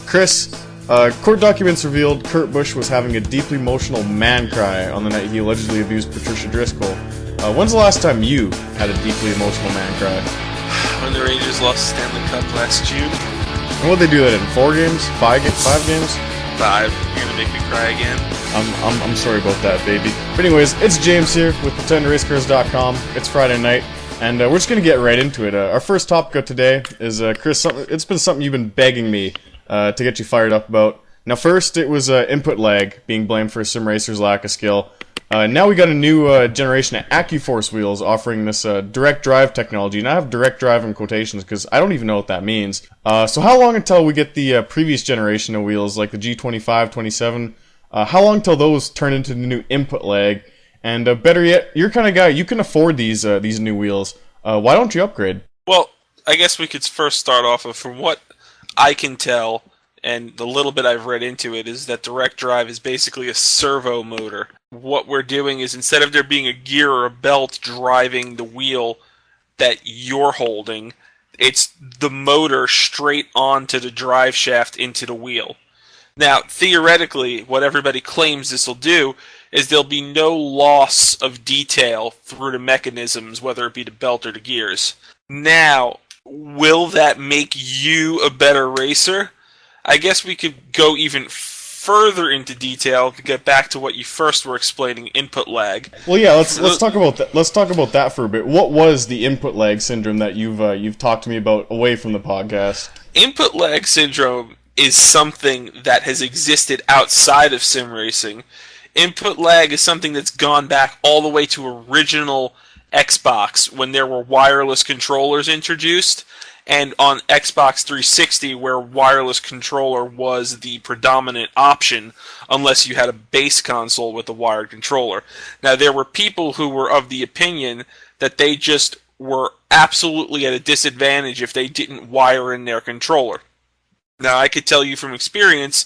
Chris, court documents revealed Kurt Busch was having a deeply emotional man cry on the night he allegedly abused Patricia Driscoll. When's the last time you had a deeply emotional man cry? When the Rangers lost the Stanley Cup last June. And what'd they do that in? 4 games? 5 games? 5. You're gonna make me cry again. I'm sorry about that, baby. But anyways, it's James here with PretendRaceCars.com. It's Friday night, and we're just gonna get right into it. Our first topic of today is Chris. It's been something you've been begging me to get you fired up about. Now, first it was input lag being blamed for sim racers' lack of skill. Now we got a new generation of AccuForce wheels offering this direct drive technology, and I have direct drive in quotations because I don't even know what that means. So how long until we get the previous generation of wheels, like the G25, 27? How long till those turn into the new input lag? And better yet, you're kind of guy, you can afford these new wheels. Why don't you upgrade? Well, I guess we could first start off with, from what I can tell, and the little bit I've read into it, is that direct drive is basically a servo motor. What we're doing is, instead of there being a gear or a belt driving the wheel that you're holding, it's the motor straight onto the drive shaft into the wheel. Now, theoretically, what everybody claims this will do is there'll be no loss of detail through the mechanisms, whether it be the belt or the gears. Now, will that make you a better racer? I guess we could go even further into detail to get back to what you first were explaining, input lag. Well, yeah, let's talk about that. Let's talk about that for a bit. What was the input lag syndrome that you've talked to me about away from the podcast? Input lag syndrome is something that has existed outside of sim racing. Input lag is something that's gone back all the way to original Xbox, when there were wireless controllers introduced, and on Xbox 360, where wireless controller was the predominant option, unless you had a base console with a wired controller. Now, there were people who were of the opinion that they just were absolutely at a disadvantage if they didn't wire in their controller. Now, I could tell you from experience,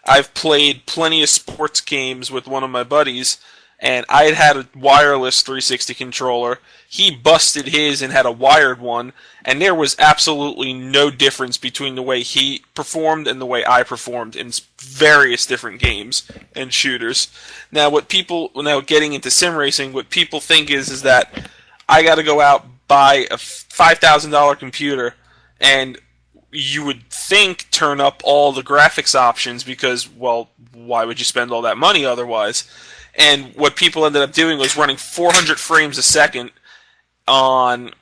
I've played plenty of sports games with one of my buddies, and I had a wireless 360 controller. He busted his and had a wired one, and there was absolutely no difference between the way he performed and the way I performed in various different games and shooters. Now, getting into sim racing, what people think is that I got to go out, buy a $5,000 computer, and you would think turn up all the graphics options because, well, why would you spend all that money otherwise? And what people ended up doing was running 400 frames a second on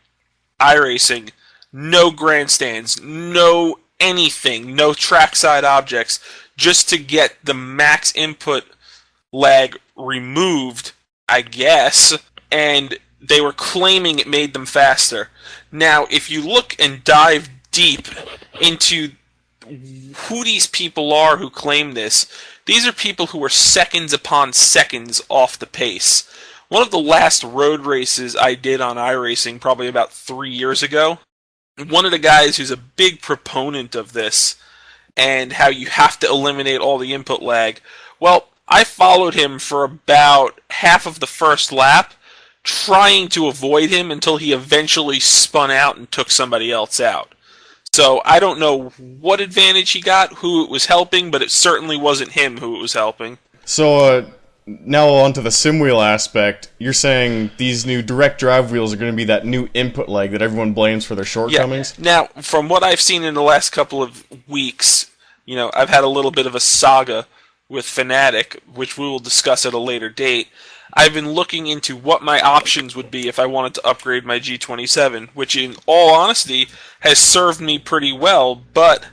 iRacing, no grandstands, no anything, no trackside objects, just to get the max input lag removed, I guess, and they were claiming it made them faster. Now, if you look and dive deep into who these people are who claim this, these are people who are seconds upon seconds off the pace. One of the last road races I did on iRacing, probably about 3 years ago, one of the guys who's a big proponent of this and how you have to eliminate all the input lag, well, I followed him for about half of the first lap, trying to avoid him until he eventually spun out and took somebody else out. So I don't know what advantage he got, who it was helping, but it certainly wasn't him who it was helping. So now onto the sim wheel aspect. You're saying these new direct drive wheels are going to be that new input lag that everyone blames for their shortcomings? Yeah. Now, from what I've seen in the last couple of weeks, I've had a little bit of a saga with Fnatic, which we will discuss at a later date. I've been looking into what my options would be if I wanted to upgrade my G27, which in all honesty has served me pretty well, but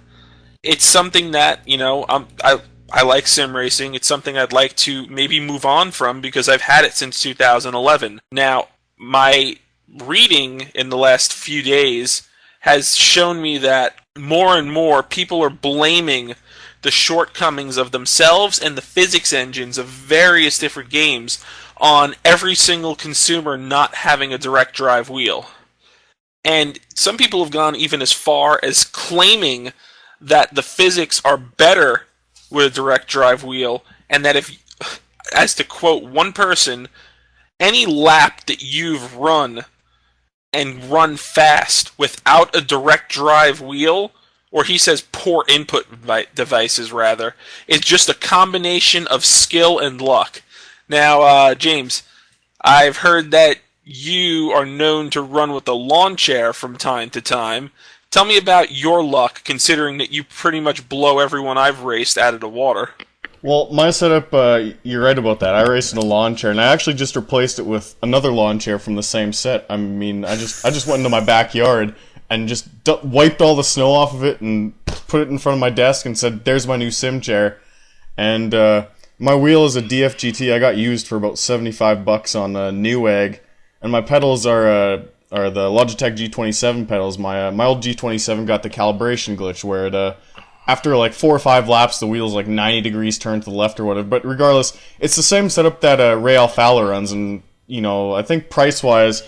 it's something that, I like sim racing. It's something I'd like to maybe move on from because I've had it since 2011. Now, my reading in the last few days has shown me that more and more people are blaming the shortcomings of themselves and the physics engines of various different games on every single consumer not having a direct drive wheel. And some people have gone even as far as claiming that the physics are better with a direct drive wheel, and that if, as to quote one person, any lap that you've run and run fast without a direct drive wheel or he says poor input devices rather, is just a combination of skill and luck. Now, James, I've heard that you are known to run with a lawn chair from time to time. Tell me about your luck, considering that you pretty much blow everyone I've raced out of the water. Well, my setup, you're right about that. I raced in a lawn chair, and I actually just replaced it with another lawn chair from the same set. I mean, I just went into my backyard and just wiped all the snow off of it and put it in front of my desk and said, "There's my new sim chair." And my wheel is a DFGT. I got used for about $75 on Newegg, and my pedals are the Logitech G27 pedals. My old G27 got the calibration glitch where it after like 4 or 5 laps, the wheel's like 90 degrees turned to the left or whatever. But regardless, it's the same setup that Ray Alfalo runs, and I think price-wise,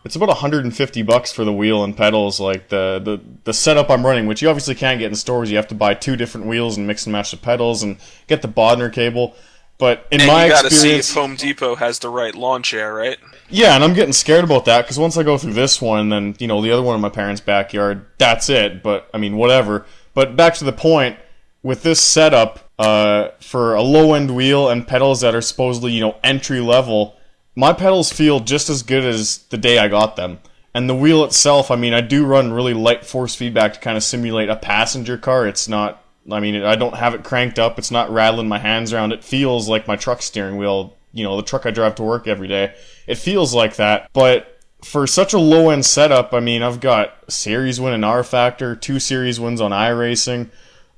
it's about $150 for the wheel and pedals. Like the setup I'm running, which you obviously can't get in stores. You have to buy 2 different wheels and mix and match the pedals and get the Bodner cable. But in my experience, you gotta see if Home Depot has the right lawn chair, right? Yeah, and I'm getting scared about that because once I go through this one, then the other one in my parents' backyard, that's it. But I mean, whatever. But back to the point, with this setup, for a low-end wheel and pedals that are supposedly, entry-level, my pedals feel just as good as the day I got them. And the wheel itself, I mean, I do run really light force feedback to kind of simulate a passenger car. It's not, I don't have it cranked up. It's not rattling my hands around. It feels like my truck steering wheel, the truck I drive to work every day. It feels like that, but for such a low-end setup, I mean, I've got a series win in R Factor, 2 series wins on iRacing.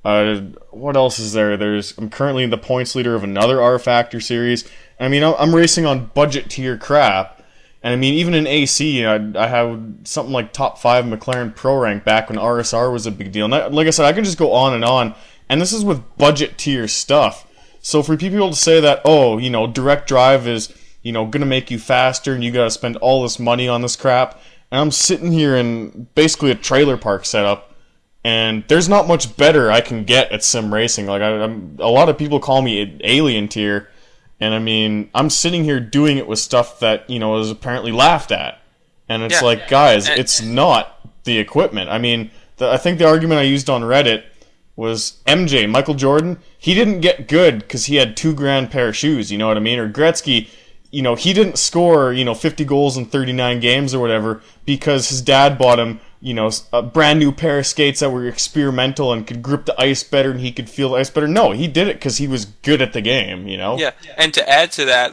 What else is there? I'm currently the points leader of another R Factor series. I mean, I'm racing on budget tier crap. And I mean, even in AC, I have something like top 5 McLaren Pro Rank back when RSR was a big deal. And like I said, I can just go on. And this is with budget tier stuff. So for people to say that, direct drive is gonna make you faster and you gotta spend all this money on this crap. And I'm sitting here in basically a trailer park setup, and there's not much better I can get at sim racing. Like, a lot of people call me alien tier, and I mean, I'm sitting here doing it with stuff that, is apparently laughed at. And it's guys, it's not the equipment. I mean, I think the argument I used on Reddit was MJ, Michael Jordan, he didn't get good because he had $2,000 pair of shoes, you know what I mean? Or Gretzky, he didn't score, 50 goals in 39 games or whatever because his dad bought him, a brand new pair of skates that were experimental and could grip the ice better and he could feel the ice better. No, he did it because he was good at the game, Yeah, and to add to that,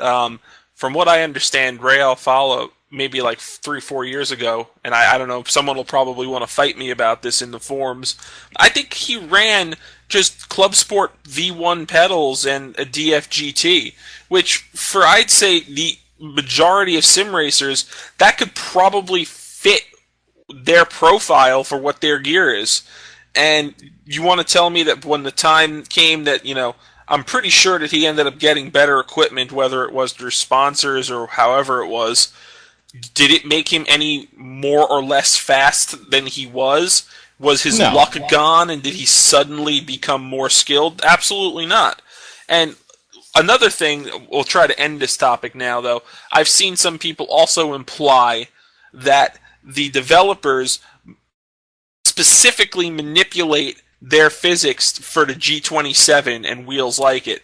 from what I understand, Ray Alfalo, maybe like 3-4 years ago, and I don't know, someone will probably want to fight me about this in the forums, I think he ran just Club Sport V1 pedals and a DFGT, which for I'd say the majority of sim racers, that could probably fit their profile for what their gear is. And you want to tell me that when the time came that, I'm pretty sure that he ended up getting better equipment, whether it was through sponsors or however it was, did it make him any more or less fast than he was? Was his luck gone, and did he suddenly become more skilled? Absolutely not. And another thing, we'll try to end this topic now, though. I've seen some people also imply that the developers specifically manipulate their physics for the G27 and wheels like it.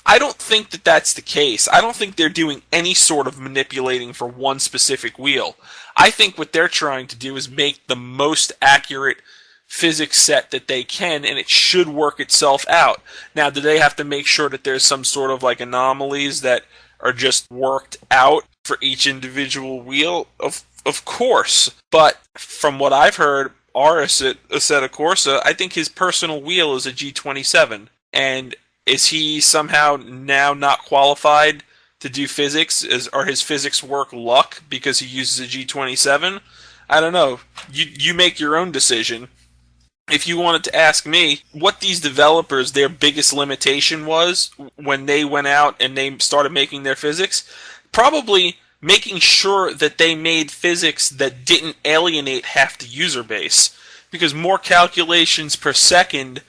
I don't think that that's the case. I don't think they're doing any sort of manipulating for one specific wheel. I think what they're trying to do is make the most accurate physics set that they can, and it should work itself out. Now, do they have to make sure that there's some sort of like anomalies that are just worked out for each individual wheel? Of course. But from what I've heard, Assetto Corsa, I think his personal wheel is a G27. And is he somehow now not qualified to do physics? Are his physics work luck because he uses a G27? I don't know. You make your own decision. If you wanted to ask me what these developers, their biggest limitation was when they went out and they started making their physics, probably making sure that they made physics that didn't alienate half the user base. Because more calculations per second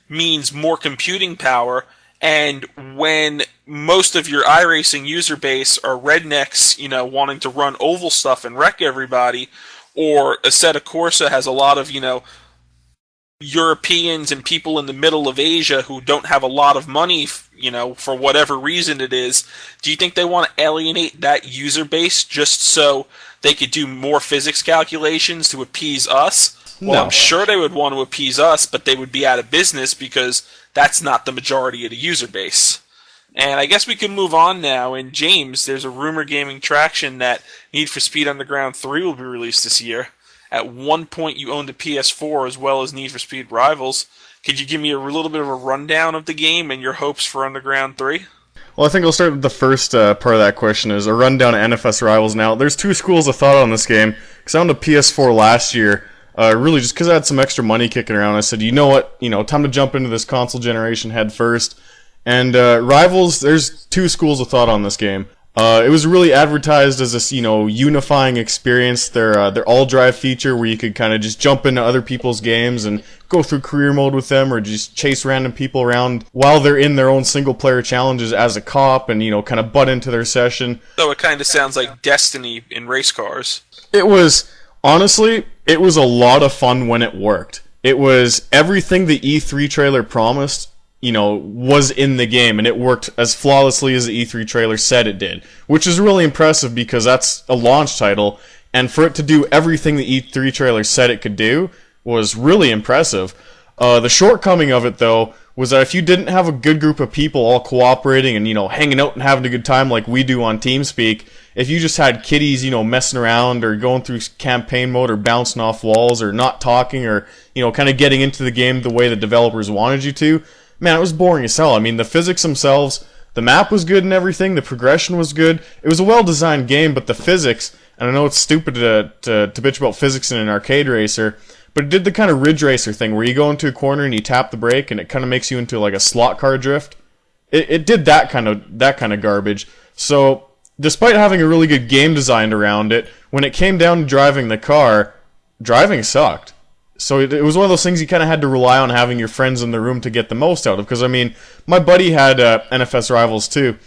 means more computing power, and when most of your iRacing user base are rednecks, wanting to run oval stuff and wreck everybody, or Assetto Corsa has a lot of, Europeans and people in the middle of Asia who don't have a lot of money, for whatever reason it is, do you think they want to alienate that user base just so they could do more physics calculations to appease us? Well, No. I'm sure they would want to appease us, but they would be out of business because that's not the majority of the user base. And I guess we can move on now. And James, there's a rumor gaining traction that Need for Speed Underground 3 will be released this year. At one point, you owned a PS4 as well as Need for Speed Rivals. Could you give me a little bit of a rundown of the game and your hopes for Underground 3? Well, I think I'll start with the first part of that question, is a rundown of NFS Rivals. Now, there's two schools of thought on this game, because I owned a PS4 last year, really just because I had some extra money kicking around. I said, you know what, time to jump into this console generation head first. And Rivals, there's two schools of thought on this game. It was really advertised as this, unifying experience. Their all-drive feature where you could kind of just jump into other people's games and go through career mode with them, or just chase random people around while they're in their own single-player challenges as a cop, and kind of butt into their session. So it kind of sounds like Destiny in race cars. It was, honestly, it was a lot of fun when it worked. It was everything the E3 trailer promised, was in the game, and it worked as flawlessly as the E3 trailer said it did, which is really impressive because that's a launch title, and for it to do everything the E3 trailer said it could do was really impressive. The shortcoming of it, though, was that if you didn't have a good group of people all cooperating and, hanging out and having a good time like we do on TeamSpeak, if you just had kiddies, messing around or going through campaign mode or bouncing off walls or not talking or, kind of getting into the game the way the developers wanted you to, man, it was boring as hell. I mean, the physics themselves, the map was good and everything, the progression was good. It was a well-designed game, but the physics, and I know it's stupid to bitch about physics in an arcade racer, but it did the kind of Ridge Racer thing where you go into a corner and you tap the brake and it kind of makes you into like a slot car drift. It did that kind of garbage. So, despite having a really good game designed around it, when it came down to driving the car, driving sucked. So it was one of those things you kind of had to rely on having your friends in the room to get the most out of. Because, I mean, my buddy had NFS Rivals too.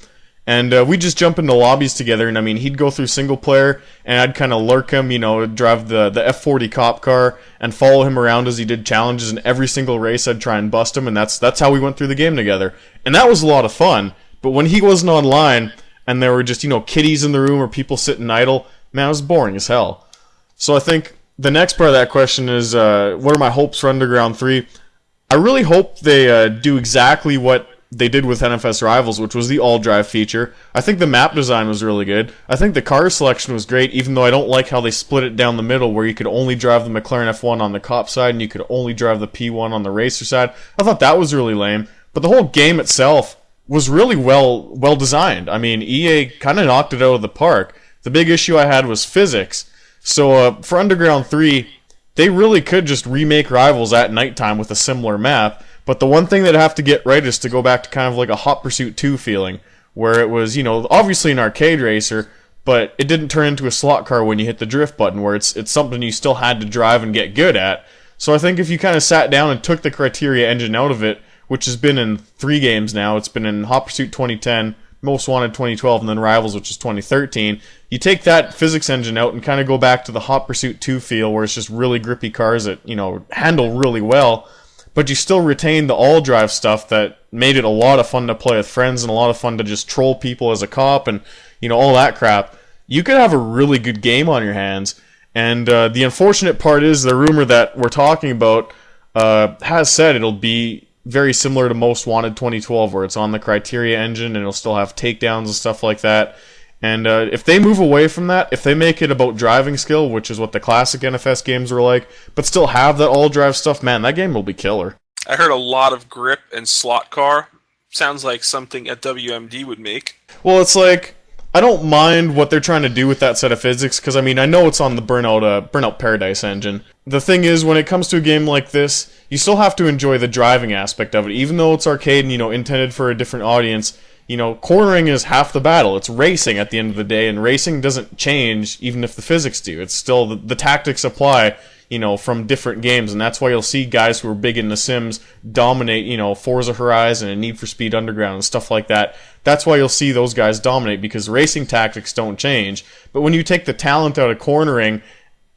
And we'd just jump into lobbies together. And, I mean, he'd go through single player. And I'd kind of lurk him, drive the F40 cop car. And follow him around as he did challenges. And every single race I'd try and bust him. And that's how we went through the game together. And that was a lot of fun. But when he wasn't online, and there were just, kiddies in the room or people sitting idle, man, it was boring as hell. So I think the next part of that question is, what are my hopes for Underground 3? I really hope they do exactly what they did with NFS Rivals, which was the all-drive feature. I think the map design was really good. I think the car selection was great, even though I don't like how they split it down the middle, where you could only drive the McLaren F1 on the cop side, and you could only drive the P1 on the racer side. I thought that was really lame. But the whole game itself was really well designed. I mean, EA kind of knocked it out of the park. The big issue I had was physics. So for Underground 3, they really could just remake Rivals at nighttime with a similar map, but the one thing they'd have to get right is to go back to kind of like a Hot Pursuit 2 feeling, where it was, obviously an arcade racer, but it didn't turn into a slot car when you hit the drift button, where it's something you still had to drive and get good at. So I think if you kind of sat down and took the Criteria engine out of it, which has been in 3 games now, it's been in Hot Pursuit 2010, Most Wanted 2012, and then Rivals, which is 2013. You take that physics engine out and kind of go back to the Hot Pursuit 2 feel, where it's just really grippy cars that, handle really well, but you still retain the all-drive stuff that made it a lot of fun to play with friends and a lot of fun to just troll people as a cop and, all that crap. You could have a really good game on your hands, and the unfortunate part is the rumor that we're talking about has said it'll be very similar to Most Wanted 2012, where it's on the Criteria engine and it'll still have takedowns and stuff like that. And if they move away from that, if they make it about driving skill, which is what the classic NFS games were like, but still have that all-drive stuff, man, that game will be killer. I heard a lot of grip and slot car. Sounds like something a WMD would make. Well, it's like, I don't mind what they're trying to do with that set of physics, because, I mean, I know it's on the Burnout Paradise engine. The thing is, when it comes to a game like this, you still have to enjoy the driving aspect of it. Even though it's arcade and, intended for a different audience, cornering is half the battle. It's racing at the end of the day, and racing doesn't change even if the physics do. It's still, the tactics apply, from different games, and that's why you'll see guys who are big in the Sims dominate, Forza Horizon and Need for Speed Underground and stuff like that. That's why you'll see those guys dominate, because racing tactics don't change. But when you take the talent out of cornering,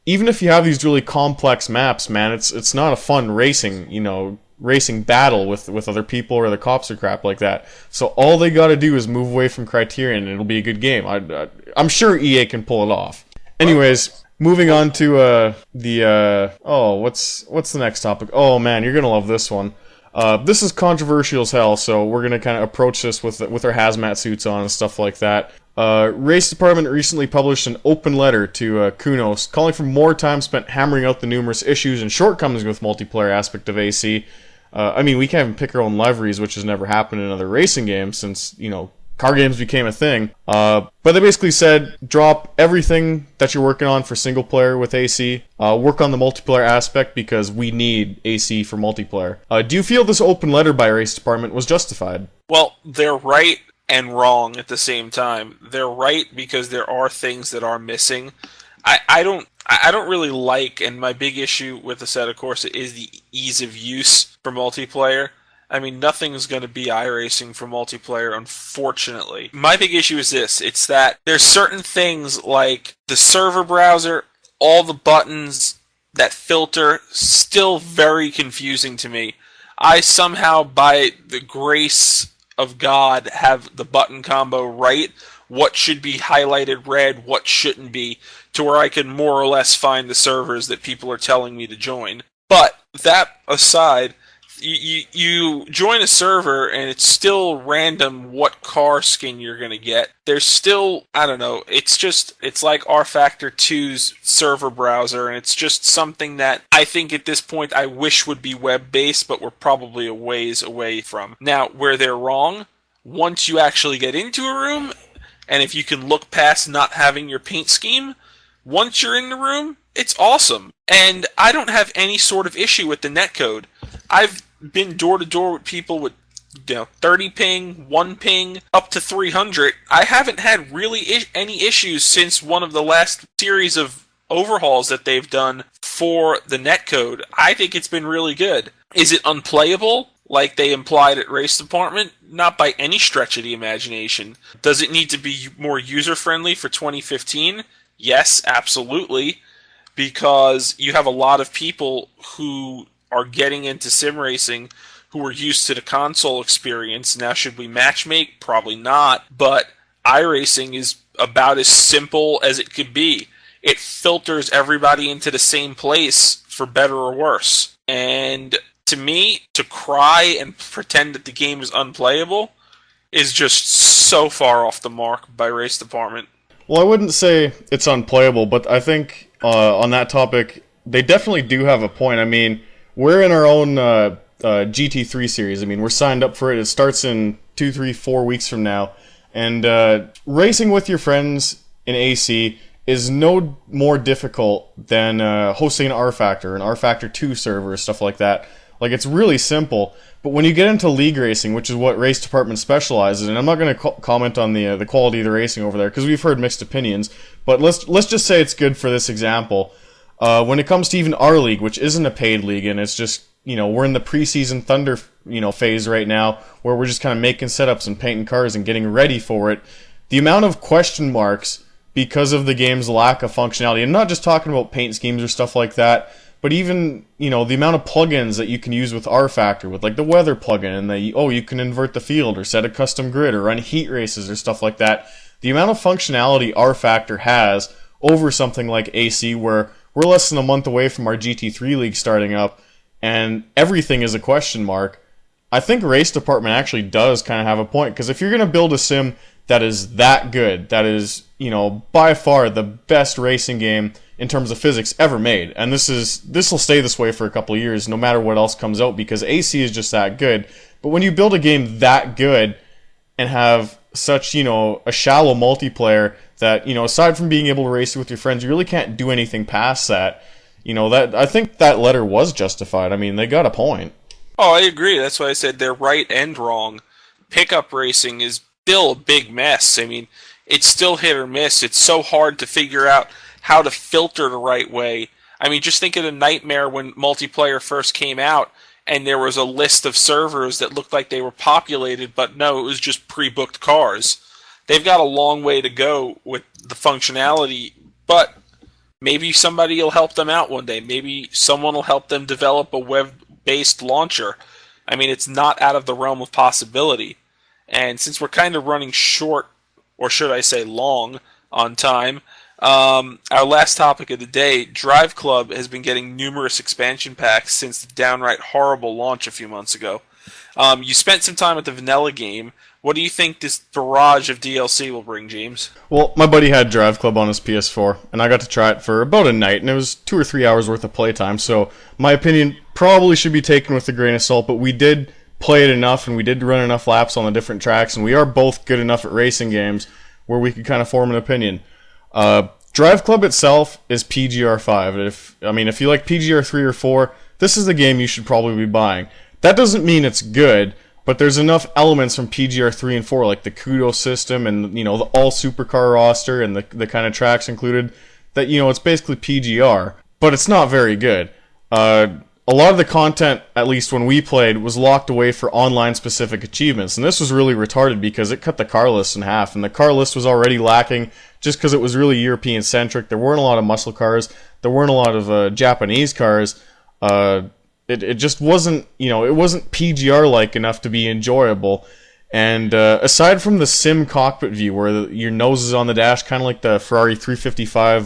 even if you have these really complex maps, man, it's not a fun racing battle with other people or the cops or crap like that. So all they got to do is move away from Criterion, and it'll be a good game. I'm sure EA can pull it off. Anyways, moving on to what's the next topic? Oh man, you're gonna love this one. This is controversial as hell, so we're gonna kind of approach this with our hazmat suits on and stuff like that. Race Department recently published an open letter to Kunos, calling for more time spent hammering out the numerous issues and shortcomings with multiplayer aspect of AC. I mean, we can't even pick our own liveries, which has never happened in other racing games since, car games became a thing. But they basically said, drop everything that you're working on for single player with AC, work on the multiplayer aspect because we need AC for multiplayer. Do you feel this open letter by Race Department was justified? Well, they're right and wrong at the same time. They're right because there are things that are missing. I don't really like, and my big issue with the set, of course, is the ease of use for multiplayer. I mean, nothing's going to be iRacing for multiplayer, unfortunately. My big issue is this. It's that there's certain things like the server browser, all the buttons, that filter, still very confusing to me. I somehow, by the grace of God, have the button combo right. What should be highlighted red, what shouldn't be, to where I can more or less find the servers that people are telling me to join. But that aside, you join a server and it's still random what car skin you're going to get. There's still, I don't know, it's like rFactor 2's server browser, and it's just something that I think at this point I wish would be web-based, but we're probably a ways away from. Now, where they're wrong, once you actually get into a room, and if you can look past not having your paint scheme, once you're in the room, it's awesome. And I don't have any sort of issue with the netcode. I've been door to door with people with 30 ping, 1 ping, up to 300. I haven't had really any issues since one of the last series of overhauls that they've done for the netcode. I think it's been really good. Is it unplayable, like they implied at Race Department? Not by any stretch of the imagination. Does it need to be more user-friendly for 2015? Yes, absolutely. Because you have a lot of people who are getting into sim racing who are used to the console experience. Now, should we matchmake? Probably not. But iRacing is about as simple as it could be. It filters everybody into the same place, for better or worse. And to me, to cry and pretend that the game is unplayable is just so far off the mark by Race Department. Well, I wouldn't say it's unplayable, but I think on that topic, they definitely do have a point. I mean, we're in our own GT3 series. I mean, we're signed up for it. It starts in 2, 3, 4 weeks from now. And racing with your friends in AC is no more difficult than hosting an rFactor, an rFactor 2 server, stuff like that. Like, it's really simple. But when you get into league racing, which is what Race Department specializes in, and I'm not going to comment on the quality of the racing over there, because we've heard mixed opinions, but let's just say it's good for this example. When it comes to even our league, which isn't a paid league, and it's just, we're in the preseason Thunder, phase right now, where we're just kind of making setups and painting cars and getting ready for it, the amount of question marks because of the game's lack of functionality, I'm not just talking about paint schemes or stuff like that, but even, the amount of plugins that you can use with rFactor, with like the weather plugin, and you can invert the field or set a custom grid or run heat races or stuff like that. The amount of functionality rFactor has over something like AC, where we're less than a month away from our GT3 League starting up, and everything is a question mark. I think Race Department actually does kind of have a point, because if you're going to build a sim that is that good, that is, by far the best racing game in terms of physics ever made, and this will stay this way for a couple of years no matter what else comes out, because AC is just that good. But when you build a game that good and have such, a shallow multiplayer that, aside from being able to race with your friends, you really can't do anything past that, that I think that letter was justified. I mean, they got a point. Oh, I agree. That's why I said they're right and wrong. Pickup racing is still a big mess. I mean, it's still hit or miss. It's so hard to figure out how to filter the right way. I mean, just think of the nightmare when multiplayer first came out and there was a list of servers that looked like they were populated, but no, it was just pre-booked cars. They've got a long way to go with the functionality, but Maybe somebody will help them out one day. Maybe someone will help them develop a web-based launcher. I mean, it's not out of the realm of possibility. And since we're kind of running short, or should I say long, on time, our last topic of the day, DriveClub has been getting numerous expansion packs since the downright horrible launch a few months ago. You spent some time at the vanilla game. What do you think this barrage of DLC will bring, James? Well, my buddy had DriveClub on his PS4, and I got to try it for about a night, and it was 2 or 3 hours worth of playtime, so my opinion probably should be taken with a grain of salt, but we did play it enough, and we did run enough laps on the different tracks, and we are both good enough at racing games where we could kind of form an opinion. DriveClub itself is PGR5. If you like PGR3 or 4, this is the game you should probably be buying. That doesn't mean it's good, but there's enough elements from PGR3 and 4, like the Kunos system and, the all supercar roster and the kind of tracks included, that, it's basically PGR, but it's not very good. A lot of the content, at least when we played, was locked away for online-specific achievements, and this was really retarded because it cut the car list in half, and the car list was already lacking just because it was really European-centric. There weren't a lot of muscle cars, there weren't a lot of Japanese cars. It just wasn't, it wasn't PGR-like enough to be enjoyable. And aside from the sim cockpit view, where your nose is on the dash, kind of like the Ferrari 355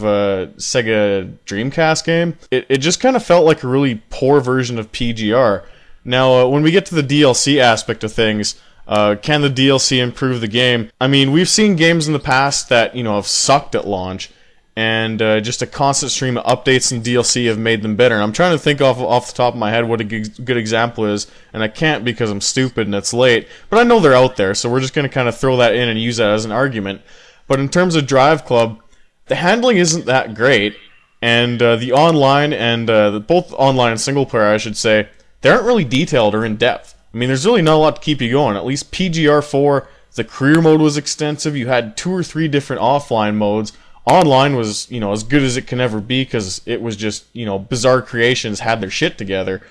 Sega Dreamcast game, it just kind of felt like a really poor version of PGR. Now, when we get to the DLC aspect of things, can the DLC improve the game? I mean, we've seen games in the past that, have sucked at launch, and just a constant stream of updates and DLC have made them better. And I'm trying to think off the top of my head what a good example is, and I can't because I'm stupid and it's late, but I know they're out there, so we're just going to kind of throw that in and use that as an argument. But in terms of DriveClub, the handling isn't that great, and the online and both online and single player, I should say, they aren't really detailed or in-depth. I mean, there's really not a lot to keep you going. At least PGR4, the career mode was extensive. You had 2 or 3 different offline modes. Online was, as good as it can ever be because it was just, Bizarre Creations had their shit together.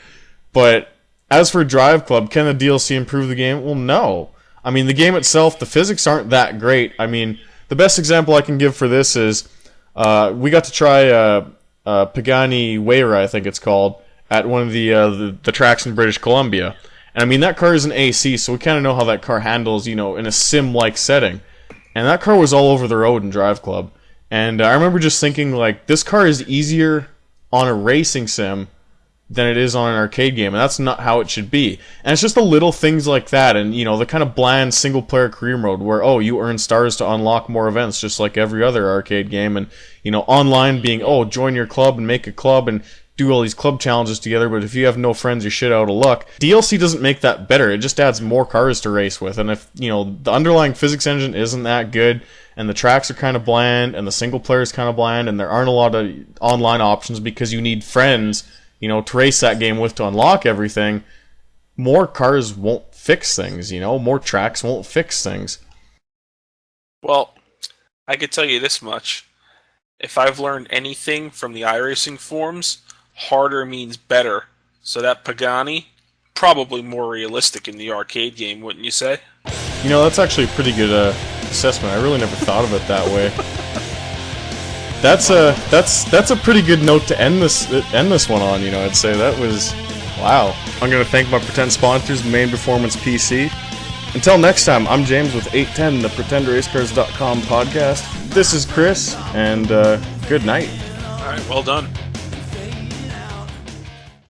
But as for DriveClub, can the DLC improve the game? Well, no. I mean, the game itself, the physics aren't that great. I mean, the best example I can give for this is we got to try Pagani Huayra, I think it's called, at one of the tracks in British Columbia. And I mean, that car is an AC, so we kind of know how that car handles, in a sim-like setting. And that car was all over the road in DriveClub. And I remember just thinking, like, this car is easier on a racing sim than it is on an arcade game, and that's not how it should be. And it's just the little things like that, and, the kind of bland single-player career mode where, you earn stars to unlock more events, just like every other arcade game, and, online being, join your club and make a club and do all these club challenges together, but if you have no friends, you're shit out of luck. DLC doesn't make that better, it just adds more cars to race with, and if, the underlying physics engine isn't that good, and the tracks are kind of bland, and the single player is kind of bland, and there aren't a lot of online options because you need friends, to race that game with to unlock everything, more cars won't fix things, more tracks won't fix things. Well, I could tell you this much. If I've learned anything from the iRacing forums, harder means better. So that Pagani, probably more realistic in the arcade game, wouldn't you say? That's actually a pretty good assessment. I really never thought of it that way. That's a pretty good note to end this one on. I'd say that was wow. I'm gonna thank my pretend sponsors, Main Performance PC. Until next time, I'm James with 810, the PretendRaceCars.com podcast. This is Chris, and good night. All right, well done.